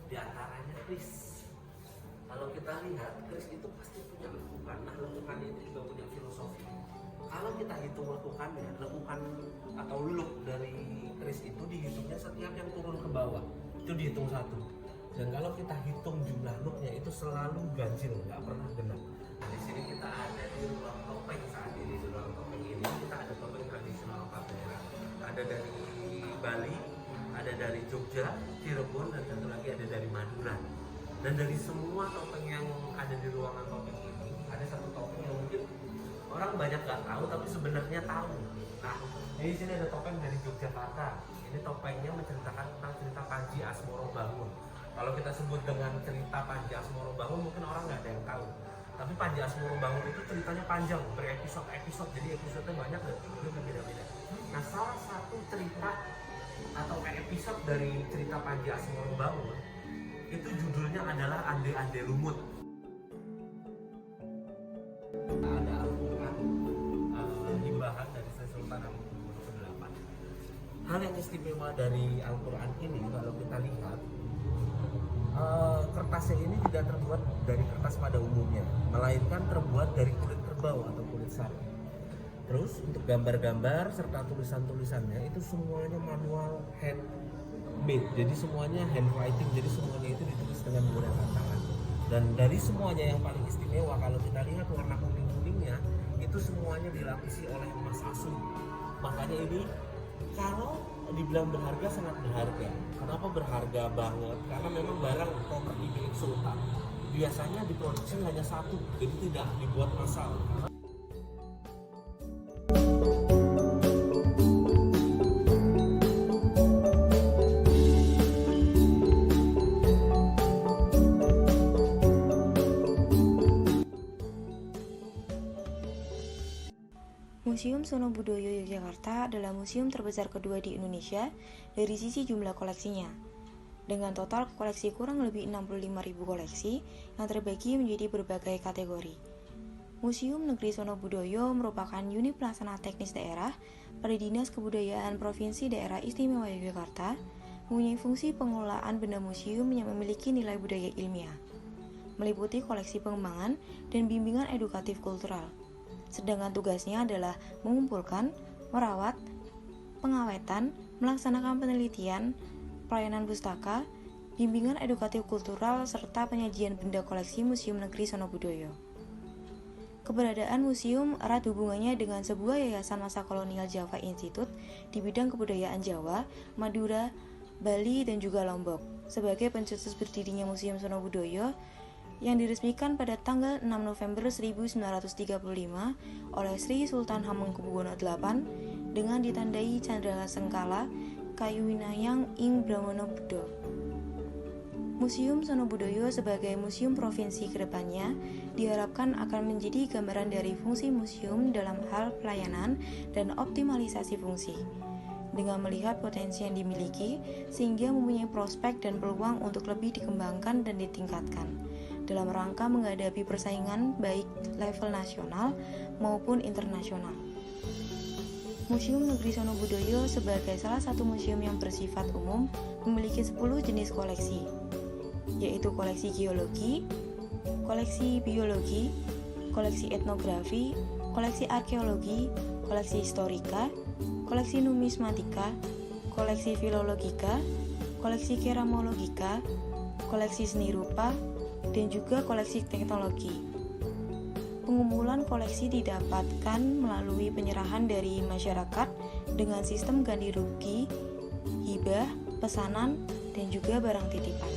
Di antaranya kris. Kalau kita lihat kris itu pasti punya lekukan. Nah, lekukan itu juga punya filosofi. Kalau kita hitung lekukannya, lekukan atau look dari kris itu dihitungnya setiap yang turun ke bawah. Itu dihitung satu. Dan kalau kita hitung jumlah looknya itu selalu ganjil, nggak pernah genap. Nah, di sini kita ada di ruang topeng saat ini. Di ruang topeng ini kita ada topeng tradisional empat daerah. Ada dari Bali, ada dari Jogja, Cirebon, dan satu lagi ada dari Madura. Dan dari semua topeng yang ada di ruangan topeng ini, ada satu topeng yang mungkin orang banyak nggak tahu, tapi sebenarnya tahu. Nah, di sini ada topeng dari Yogyakarta. Ini topengnya menceritakan tentang cerita Panji Asmorobangun. Kalau kita sebut dengan cerita Panji Asmorobangun, mungkin orang nggak ada yang tahu. Tapi Panji Asmorobangun itu ceritanya panjang, berepisode-episode, jadi episodenya banyak dan berbeda-beda. Nah, salah satu cerita atau episode dari cerita Panji Asmorobangun itu judulnya adalah Ande-Ande Lumut. Ada Al-Quran himbahan dari Sri Sultan Hamengkubuwono ke-8. Hal yang istimewa dari Al-Quran ini kalau kita lihat, kertasnya ini tidak terbuat dari kertas pada umumnya, melainkan terbuat dari kulit kerbau atau kulit sapi. Terus untuk gambar-gambar serta tulisan-tulisannya itu semuanya manual handmade, jadi semuanya handwriting, jadi semuanya itu ditulis dengan menggunakan tangan. Dan dari semuanya yang paling istimewa kalau kita lihat warna kuning-kuningnya itu semuanya dilapisi oleh emas asli. Makanya ini kalau dibilang berharga, sangat berharga. Kenapa berharga banget? Karena memang barang properti milik sultan biasanya diproduksi hanya satu, jadi tidak dibuat massal. Museum Sono Budoyo Yogyakarta adalah museum terbesar kedua di Indonesia dari sisi jumlah koleksinya. Dengan total koleksi kurang lebih 65.000 koleksi yang terbagi menjadi berbagai kategori. Museum Negeri Sono Budoyo merupakan unit pelaksana teknis daerah pada Dinas Kebudayaan Provinsi Daerah Istimewa Yogyakarta, mempunyai fungsi pengelolaan benda museum yang memiliki nilai budaya ilmiah, meliputi koleksi pengembangan dan bimbingan edukatif kultural. Sedangkan tugasnya adalah mengumpulkan, merawat, pengawetan, melaksanakan penelitian, pelayanan pustaka, bimbingan edukatif kultural, serta penyajian benda koleksi Museum Negeri Sono Budoyo. Keberadaan museum erat hubungannya dengan sebuah yayasan masa kolonial Java Institute di bidang kebudayaan Jawa, Madura, Bali, dan juga Lombok. Sebagai pencetus berdirinya Museum Sono Budoyo yang diresmikan pada tanggal 6 November 1935 oleh Sri Sultan Hamengkubuwono VIII dengan ditandai Candra Sengkala Kayu Winayang ing Brahmana Buddha. Museum Sono Budoyo sebagai museum provinsi kedepannya diharapkan akan menjadi gambaran dari fungsi museum dalam hal pelayanan dan optimalisasi fungsi, dengan melihat potensi yang dimiliki sehingga mempunyai prospek dan peluang untuk lebih dikembangkan dan ditingkatkan dalam rangka menghadapi persaingan baik level nasional maupun internasional. Museum Negeri Sono Budoyo sebagai salah satu museum yang bersifat umum memiliki 10 jenis koleksi, yaitu koleksi geologi, koleksi biologi, koleksi etnografi, koleksi arkeologi, koleksi historika, koleksi numismatika, koleksi filologika, koleksi keramologika, koleksi seni rupa, dan juga koleksi teknologi. Pengumpulan koleksi didapatkan melalui penyerahan dari masyarakat dengan sistem ganti rugi, hibah, pesanan, dan juga barang titipan.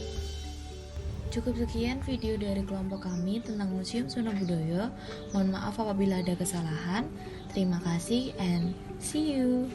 Cukup sekian video dari kelompok kami tentang Museum Sono Budoyo. Mohon maaf apabila ada kesalahan. Terima kasih and see you.